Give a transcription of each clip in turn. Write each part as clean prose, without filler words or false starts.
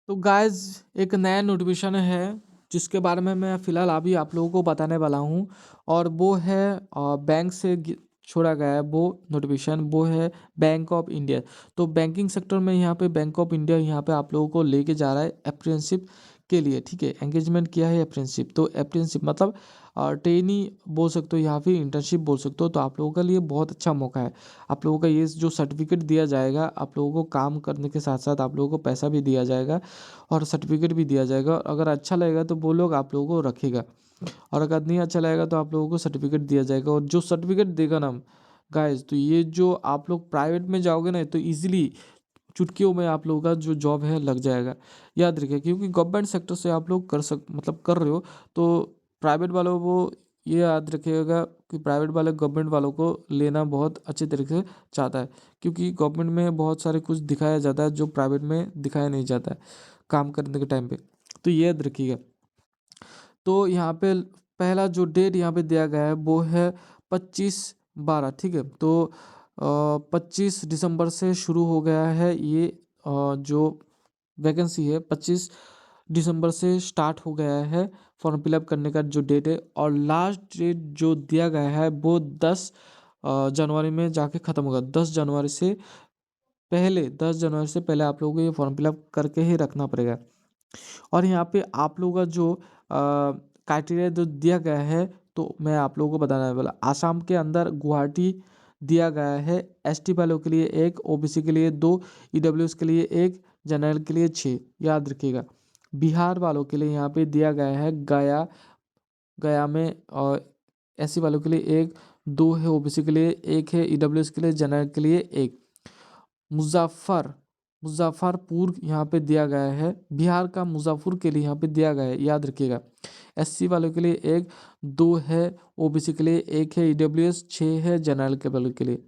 तो गाइज एक नया नोटिफिकेशन है जिसके बारे में मैं फ़िलहाल अभी आप लोगों को बताने वाला हूँ। और वो है बैंक से छोड़ा गया है वो नोटिफिकेशन, वो है बैंक ऑफ इंडिया। तो बैंकिंग सेक्टर में यहाँ पे बैंक ऑफ इंडिया यहाँ पे आप लोगों को लेके जा रहा है अप्रेंटिसशिप के लिए। ठीक है, एंगेजमेंट किया है अप्रेंटिसशिप। तो अप्रेंटिसशिप मतलब ट्रेनी बोल सकते हो या फिर इंटर्नशिप बोल सकते हो। तो आप लोगों के लिए बहुत अच्छा मौका है। आप लोगों का ये जो सर्टिफिकेट दिया जाएगा, आप लोगों को काम करने के साथ साथ आप लोगों को पैसा भी दिया जाएगा और सर्टिफिकेट भी दिया जाएगा। और अगर अच्छा लगेगा तो वो लोग आप लोगों को रखेगा, और अगर नहीं अच्छा लगेगा तो आप लोगों को सर्टिफिकेट दिया जाएगा। और जो सर्टिफिकेट देगा ना गाइस, तो ये जो आप लोग प्राइवेट में जाओगे ना तो इजीली चुटकियों में आप लोगों का जो जॉब है लग जाएगा। याद रखिए, क्योंकि गवर्नमेंट सेक्टर से आप लोग मतलब कर रहे हो, तो प्राइवेट वालों को ये याद रखिएगा कि प्राइवेट वाले गवर्नमेंट वालों को लेना बहुत अच्छे तरीके से चाहता है, क्योंकि गवर्नमेंट में बहुत सारे कुछ दिखाया जाता है जो प्राइवेट में दिखाया नहीं जाता है काम करने के टाइम पे। तो ये याद रखिएगा। तो यहाँ पे पहला जो डेट यहाँ पे दिया गया है वो है 25/12। ठीक है, तो 25 दिसंबर से शुरू हो गया है ये जो वैकेंसी है 25 दिसंबर से स्टार्ट हो गया है फॉर्म फिलअप करने का जो डेट है। और लास्ट डेट जो दिया गया है वो 10 जनवरी में जाके ख़त्म होगा। 10 जनवरी से पहले आप लोगों को ये फॉर्म फिलअप करके ही रखना पड़ेगा। और यहाँ पे आप लोगों का जो क्राइटेरिया जो दिया गया है, तो मैं आप लोगों को बताने वाला। आसाम के अंदर गुवाहाटी दिया गया है। एसटी वालों के लिए 1, ओबीसी के लिए 2, ईडब्ल्यूएस के लिए 1, जनरल के लिए 6। याद रखिएगा। बिहार वालों के लिए यहाँ पे दिया गया है गया। गया में और एससी वालों के लिए 1, 2 है, ओबीसी के लिए 1 है, ईडब्ल्यूएस के लिए, जनरल के लिए 1। मुजफ्फरपुर यहाँ पे दिया गया है। बिहार का मुजफ्फरपुर के लिए यहाँ पे दिया गया है, याद रखिएगा। एससी वालों के लिए 1, 2 है, ओबीसी के लिए 1 है, ईडब्ल्यूएस 6 है, जनरल के वालों के लिए।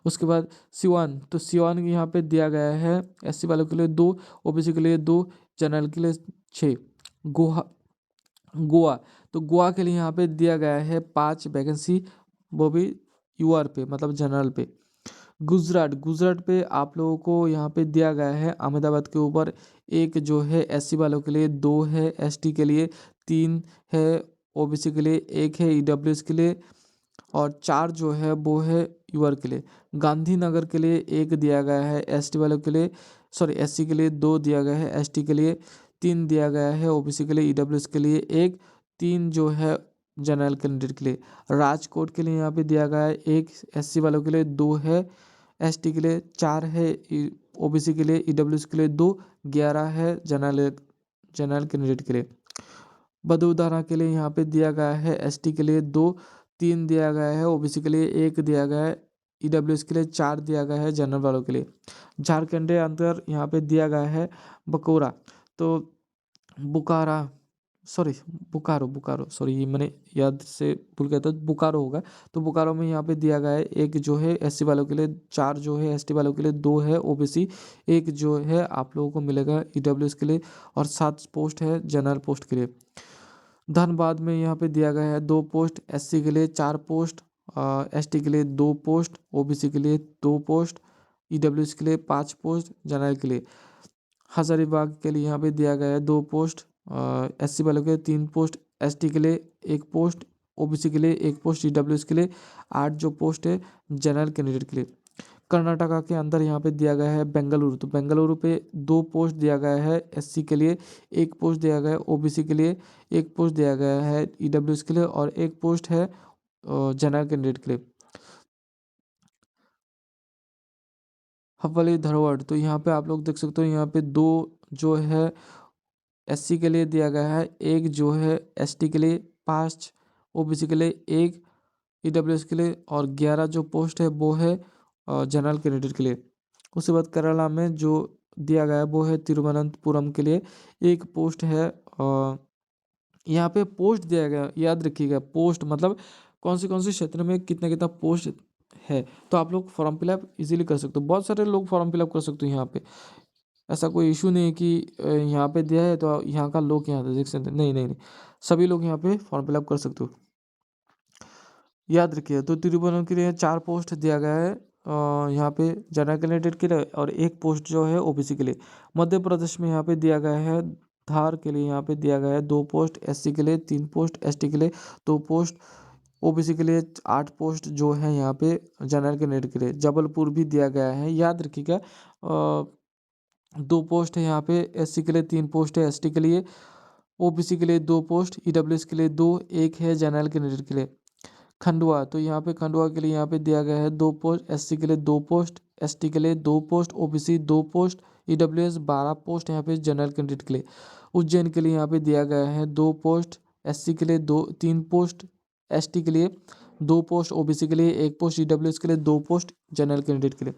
उसके बाद सिवान, तो सिवान यहाँ पे दिया गया है एससी वालों के लिए 2, ओबीसी के लिए 2, जनरल के लिए 6। गोवा गोवा तो गोवा के लिए यहाँ पे दिया गया है 5 वैकेंसी, वो भी यूआर पे मतलब जनरल पे। गुजरात पे आप लोगों को यहाँ पे दिया गया है अहमदाबाद के ऊपर। 1 जो है एससी वालों के लिए, 2 है एसटी के लिए, 3 है ओबीसी के लिए, 1 है ईडब्ल्यूएस के लिए, और 4 जो है वो है यूआर के लिए। गांधीनगर के लिए 1 दिया गया है एसटी वालों के लिए, सॉरी एससी के लिए 2 दिया गया है, एसटी के लिए 3 दिया गया है, ओबीसी के लिए, ईडब्ल्यूएस के लिए 1, 3 जो है जनरल कैंडिडेट के लिए। राजकोट के लिए यहाँ पे दिया गया है 1 एससी वालों के लिए, 2 है एसटी के लिए, 4 है ओबीसी के लिए, ईडब्ल्यूएस के लिए 2, 11 है जनरल जनरल कैंडिडेट के लिए। बदोदरा के लिए यहाँ पे दिया गया है एसटी के लिए 2, 3 दिया गया है, ओबीसी के लिए 1 दिया गया है, ईडब्ल्यूएस के लिए 4 दिया गया है, जनरल वालों के लिए। झारखंड के अंदर यहाँ पे दिया गया है बकोरा, तो बुकारा सॉरी बोकारो बोकारो सॉरी ये मैंने याद से भूल गया था, बोकारो होगा। तो बोकारो में यहाँ पे दिया गया है 1 जो है एससी वालों के लिए, 4 जो है एसटी वालों के लिए, 2 है ओबीसी, 1 जो है आप लोगों को मिलेगा ईडब्ल्यूएस के लिए, और 7 पोस्ट है जनरल पोस्ट के लिए। धनबाद में यहाँ पे दिया गया है 2 पोस्ट एससी के लिए, 4 पोस्ट एसटी के लिए 2 पोस्ट, ओबीसी के लिए 2 पोस्ट, ईडब्ल्यूएस के लिए 5 पोस्ट, जनरल के लिए। हजारीबाग के लिए यहाँ पे दिया गया है 2 पोस्ट एससी वालों के लिए, 3 पोस्ट एसटी के लिए, 1 पोस्ट ओबीसी के लिए, 1 पोस्ट ईडब्ल्यूएस के लिए, 8 जो पोस्ट है जनरल कैंडिडेट के लिए। कर्नाटका के अंदर यहाँ पे दिया गया है बेंगलुरु, तो बेंगलुरु पे 2 पोस्ट दिया गया है एससी के लिए, 1 पोस्ट दिया गया है ओबीसी के लिए, 1 पोस्ट दिया गया है ईडब्ल्यूएस के लिए, और 1 पोस्ट है जनरल कैंडिडेट के लिए। हवली धारवाड़, तो यहाँ पे आप लोग देख सकते हो यहाँ पे 2 जो है एससी के लिए दिया गया है, 1 जो है एसटी के लिए, 5 ओबीसी के लिए, 1 ईडब्ल्यूएस के लिए, और 11 जो पोस्ट है वो है जनरल कैंडिडेट के लिए। उसके बाद केरला में जो दिया गया है वो है तिरुवनंतपुरम के लिए। 1 पोस्ट है यहाँ पे पोस्ट दिया गया, याद रखिएगा पोस्ट मतलब कौन से क्षेत्र में कितना कितना पोस्ट है। तो आप लोग फॉर्म फिलअप इजीली कर सकते हो, बहुत सारे लोग फॉर्म फिलअप कर सकते हो यहाँ पे। ऐसा कोई इशू नहीं है कि यहाँ पे दिया है तो यहाँ का लोग यहाँ देख सकते हैं, नहीं नहीं नहीं, सभी लोग यहाँ पे फॉर्म फिलअप कर सकते हो। याद रखिए, तो तिरुवनंतपुरम के लिए 4 पोस्ट दिया गया है यहाँ पे जनरल कैंडिडेट के लिए और एक पोस्ट जो है ओबीसी के लिए। मध्य प्रदेश में यहाँ पे दिया गया है धार के लिए यहाँ पे दिया गया है 2 पोस्ट, एससी के लिए 3 पोस्ट, एसटी के लिए 2 पोस्ट, ओबीसी के लिए 8 पोस्ट जो है यहाँ पे जनरल कैंडिडेट के लिए। जबलपुर भी दिया गया है, याद रखिएगा। 2 पोस्ट है यहाँ पे, एससी के लिए 3 पोस्ट है, एसटी के लिए, ओबीसी के लिए 2 पोस्ट, ईडब्ल्यूएस के लिए 2, एक है जनरल कैंडिडेट के लिए। खंडवा, तो यहाँ पे खंडवा के लिए यहाँ पे दिया गया है 2 पोस्ट, एससी के लिए 2 पोस्ट, एसटी के लिए 2 post, OBC 2 post, EWS 12 post यहाँ पे जनरल कैंडिडेट के लिए। उज्जैन के लिए यहाँ पे दिया गया है 2 पोस्ट, एससी के लिए 3 पोस्ट, एसटी के लिए 2 पोस्ट, ओबीसी के लिए 1 पोस्ट, ईडब्ल्यूएस के लिए 2 पोस्ट जनरल कैंडिडेट के लिए।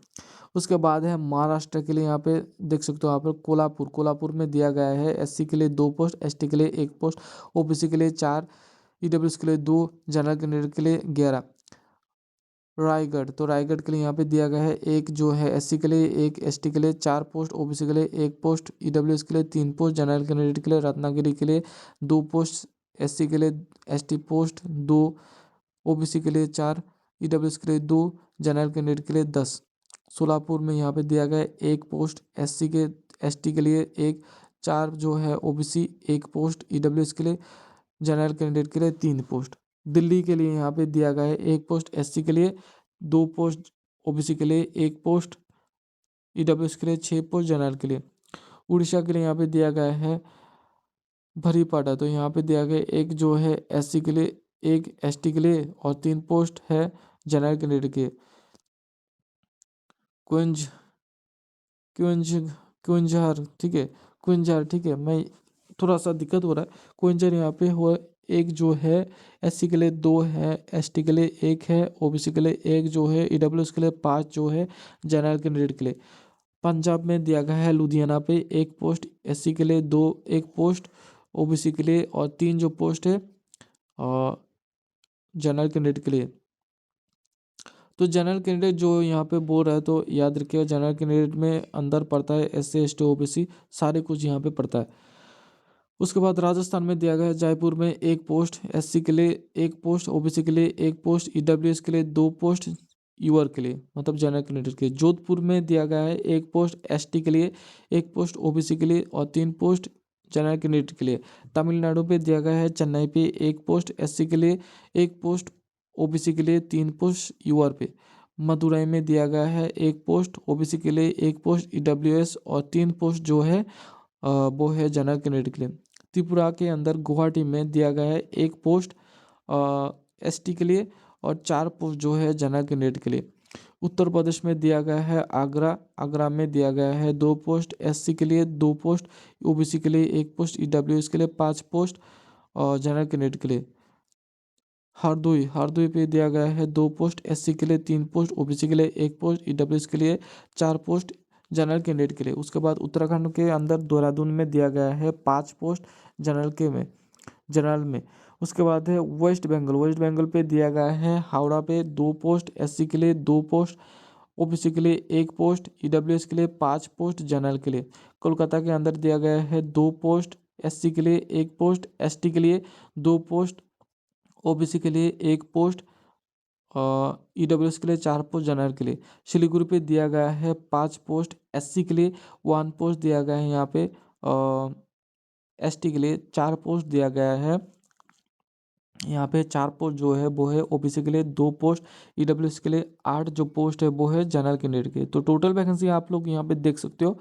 उसके बाद है महाराष्ट्र के लिए, यहाँ पे देख सकते हो यहाँ पर कोल्हापुर में दिया गया है एससी के लिए 2 पोस्ट, एसटी के लिए 1 पोस्ट, ओबीसी के लिए 4, ईडब्ल्यूएस के लिए 2, जनरल कैंडिडेट के लिए 11। रायगढ़, तो रायगढ़ के लिए यहाँ पे दिया गया है एक जो है एससी के लिए, एक एसटी के लिए 4 पोस्ट, ओबीसी के लिए 1 पोस्ट, ईडब्ल्यूएस के लिए 3 पोस्ट, जनरल कैंडिडेट के लिए रत्नागिरी के लिए 2 पोस्ट, एससी के लिए एसटी पोस्ट 2, ओबीसी के लिए 4, ईडब्ल्यूएस के लिए 2, जनरल कैंडिडेट के लिए 10। सोलापुर में यहाँ पे दिया गया है 1 पोस्ट, एसटी के लिए 1, 4 जो है ओबीसी 1 पोस्ट, ईडब्ल्यूएस के लिए, जनरल कैंडिडेट के लिए 3 पोस्ट। दिल्ली के लिए यहाँ पे दिया गया है 1 पोस्ट, एससी के लिए 2 पोस्ट, ओबीसी के लिए 1 पोस्ट, ईडब्ल्यूएस के लिए 6 पोस्ट, जनरल के लिए। उड़ीसा के लिए यहाँ पे दिया गया है भरीपाटा, तो यहाँ पे दिया गया एक जो है एससी के लिए, एक एसटी के लिए और 3 पोस्ट है जनरल कैंडिडेट के। कुंज कुंज कुंजहर, ठीक है, कुंजहर, ठीक है, मैं थोड़ा सा दिक्कत हो रहा है। कुंजहर यहाँ पे हो एक जो है एससी के लिए 2 है, एसटी के लिए 1 है, ओबीसी के लिए 1 जो है, ईडब्ल्यूएस के लिए 5 जो है, जनरल कैंडिडेट के लिए। पंजाब में दिया गया है लुधियाना पे 1 पोस्ट, एससी के लिए 2, 1 पोस्ट, ओबीसी के लिए और 3 जो पोस्ट है और जनरल कैंडिडेट के लिए। तो जनरल कैंडिडेट जो यहाँ पे बोल रहा है तो याद रखिएगा, जनरल कैंडिडेट में अंदर पड़ता है एससी एसटी ओबीसी सारे कुछ यहाँ पे पड़ता है। उसके बाद राजस्थान में दिया गया है जयपुर में 1 पोस्ट, एससी के लिए 1 पोस्ट, ओबीसी के लिए 1 पोस्ट, ईडब्ल्यूएस के लिए 2 पोस्ट, यूआर के लिए मतलब जनरल कैंडिडेट के। जोधपुर में दिया गया है 1 पोस्ट, एसटी के लिए 1 पोस्ट, ओबीसी के लिए और 3 पोस्ट, जनरल कैंडिडेट के लिए। तमिलनाडु पे दिया गया है चेन्नई पे 1 पोस्ट, एससी के लिए 1 पोस्ट, ओबीसी के लिए 3 पोस्ट, यूआर पे। मदुरई में दिया गया है 1 पोस्ट, ओबीसी के लिए 1 पोस्ट, ईडब्ल्यूएस और 3 पोस्ट जो है वो है जनरल कैंडिडेट के लिए। त्रिपुरा के अंदर गुवाहाटी में दिया गया है 1 पोस्ट एसटी के लिए और 4 पोस्ट जो है जनरल कैंडिडेट के लिए। उत्तर प्रदेश में दिया गया है आगरा में दिया गया है 2 पोस्ट, एससी के लिए 2 पोस्ट, ओबीसी के लिए 1 पोस्ट, ईडब्ल्यूएस के लिए 5 पोस्ट और जनरल कैंडिडेट के लिए। हरदोई पे दिया गया है 2 पोस्ट, एससी के लिए 3 पोस्ट, ओबीसी के लिए 1 पोस्ट, ईडब्ल्यूएस के लिए 4 पोस्ट, जनरल कैंडिडेट के लिए। उसके बाद उत्तराखंड के अंदर देहरादून में दिया गया है 5 पोस्ट जनरल में। उसके बाद है वेस्ट बंगाल पे दिया गया है हावड़ा पे 2 पोस्ट, एससी के लिए 2 पोस्ट, ओबीसी के लिए 1 पोस्ट, ईडब्ल्यूएस के लिए 5 पोस्ट, जनरल के लिए। कोलकाता के अंदर दिया गया है 2 पोस्ट, एससी के लिए 1 पोस्ट, एसटी के लिए 2 पोस्ट, ओबीसी के लिए 1 पोस्ट, ईडब्ल्यूएस के लिए 4 पोस्ट, जनरल के लिए। सिलीगुड़ी पे दिया गया है 5 पोस्ट, एससी के लिए 1 पोस्ट दिया गया है यहाँ पे, एसटी के लिए 4 पोस्ट दिया गया है यहाँ पे। 4 पोस्ट जो है वो है ओबीसी के लिए 2 पोस्ट, ईडब्ल्यूएस के लिए 8 जो पोस्ट है वो है जनरल कैंडिडेट के। तो टोटल वैकेंसी आप लोग यहाँ पे देख सकते हो।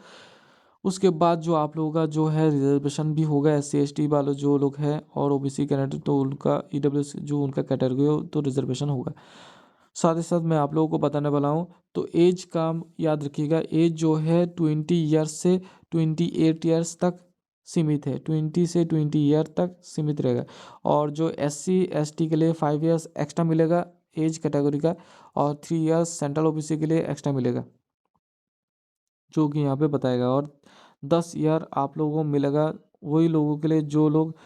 उसके बाद जो आप लोगों का जो है रिजर्वेशन भी होगा एससी एसटी वाले जो लोग हैं और ओबीसी कैंडिडेट, तो उनका ईडब्ल्यूएस जो उनका कैटेगरी हो तो रिजर्वेशन होगा। साथ ही साथ मैं आप लोगों को बताने वाला हूँ, तो एज का याद रखिएगा, एज जो है 20 ईयर्स से 28 ईयर्स तक सीमित है, 20 से 20 ईयर तक सीमित रहेगा। और जो एससी एसटी के लिए 5 ईयर्स एक्स्ट्रा मिलेगा एज कैटेगरी का, और 3 ईयर्स सेंट्रल ओबीसी के लिए एक्स्ट्रा मिलेगा जो कि यहाँ पे बताएगा। और 10 ईयर आप लोगों को मिलेगा वही लोगों के लिए जो लोग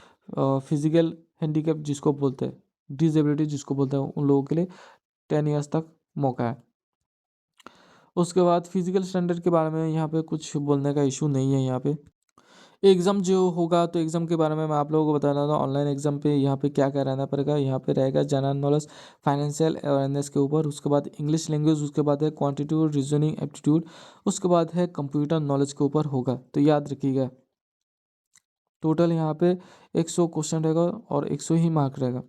फिजिकल हैंडीकैप जिसको बोलते हैं, डिसेबिलिटी जिसको बोलते हैं, उन लोगों के लिए 10 ईयर्स तक मौका है। उसके बाद फिजिकल स्टैंडर्ड के बारे में यहाँ पे कुछ बोलने का इशू नहीं है यहाँ पे। एग्ज़ाम जो होगा तो एग्ज़ाम के बारे में मैं आप लोगों को बता रहा था। ऑनलाइन एग्ज़ाम पे यहाँ पे क्या क्या रहना पड़ेगा, यहाँ पे रहेगा जनरल नॉलेज, फाइनेंशियल अवेयरनेस के ऊपर, उसके बाद इंग्लिश लैंग्वेज, उसके बाद है क्वांटिटेटिव रीजनिंग एप्टीट्यूड, उसके बाद है कंप्यूटर नॉलेज के ऊपर होगा। तो याद रखिएगा टोटल यहाँ पे 100 क्वेश्चन रहेगा और 100 ही मार्क रहेगा।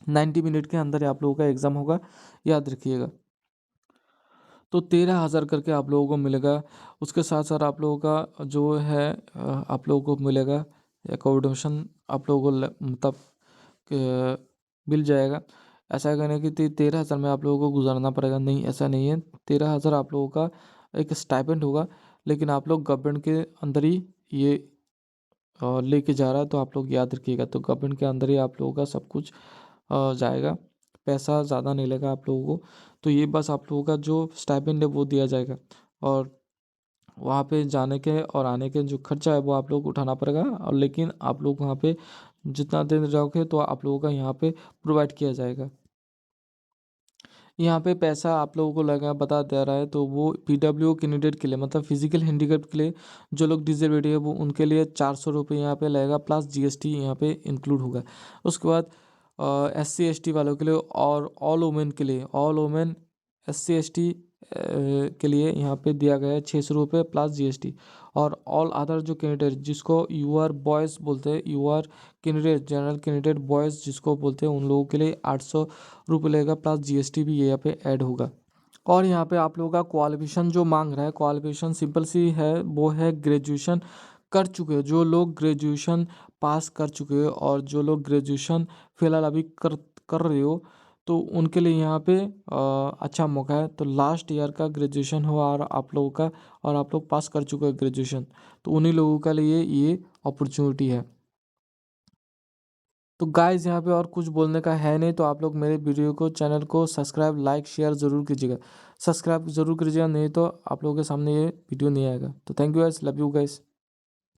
90 मिनट के अंदर आप लोगों का एग्ज़ाम होगा, याद रखिएगा। तो 13,000 करके आप लोगों को मिलेगा। उसके साथ साथ आप लोगों का जो है आप लोगों को मिलेगा एकोमोडेशन, आप लोगों को मतलब मिल जाएगा। ऐसा करने की 13,000 में आप लोगों को गुजारना पड़ेगा, नहीं ऐसा नहीं है। 13,000 आप लोगों का एक स्टाइपेंड होगा, लेकिन आप लोग गवर्नमेंट के अंदर ही ये लेके जा रहा है, तो आप लोग याद रखिएगा। तो गवर्नमेंट के अंदर ही आप लोगों का सब कुछ जाएगा, पैसा ज़्यादा नहीं लगेगा आप लोगों को। तो ये बस आप लोगों का जो स्टाइपेंड है वो दिया जाएगा, और वहाँ पे जाने के और आने के जो खर्चा है वो आप लोग को उठाना पड़ेगा। और लेकिन आप लोग वहाँ पे जितना दिन रहोगे तो आप लोगों का यहाँ पे प्रोवाइड किया जाएगा। यहाँ पे पैसा आप लोगों को लगा बता दे रहा है, तो वो पीडब्ल्यू कैंडिडेट के लिए मतलब फिजिकल हैंडीकैप के लिए जो लोग डिसेबिलिटी है वो उनके लिए 400 रुपये यहाँ पे लगेगा, प्लस जीएसटी यहाँ पे इंक्लूड होगा। उसके बाद SC ST वालों के लिए और ऑल वुमेन के लिए, ऑल वुमेन SC ST के लिए यहाँ पे दिया गया है 600 रुपये प्लस जीएसटी। और ऑल अदर जो कैंडिडेट जिसको यूआर बॉयज़ बोलते हैं, UR candidate general candidate boys जिसको बोलते हैं, उन लोगों के लिए 800 रुपये लगेगा, प्लस जीएसटी भी यहाँ पे ऐड होगा। और यहाँ पे आप लोगों का क्वालिफिकेशन जो मांग रहा है, क्वालिफिकेशन सिंपल सी है, वो है ग्रेजुएशन कर चुके हो। जो लोग ग्रेजुएशन पास कर चुके हो और जो लोग ग्रेजुएशन फ़िलहाल अभी कर कर रहे हो, तो उनके लिए यहाँ पे अच्छा मौका है। तो लास्ट ईयर का ग्रेजुएशन हो और आप लोगों का, और आप लोग पास कर चुके हो ग्रेजुएशन, तो उन्हीं लोगों के लिए ये अपॉर्चुनिटी है। तो गाइज़ यहाँ पे और कुछ बोलने का है नहीं, तो आप लोग मेरे वीडियो को, चैनल को सब्सक्राइब लाइक शेयर ज़रूर कीजिएगा। सब्सक्राइब ज़रूर कीजिएगा, नहीं तो आप लोगों के सामने ये वीडियो नहीं आएगा। तो thank you guys, love you guys.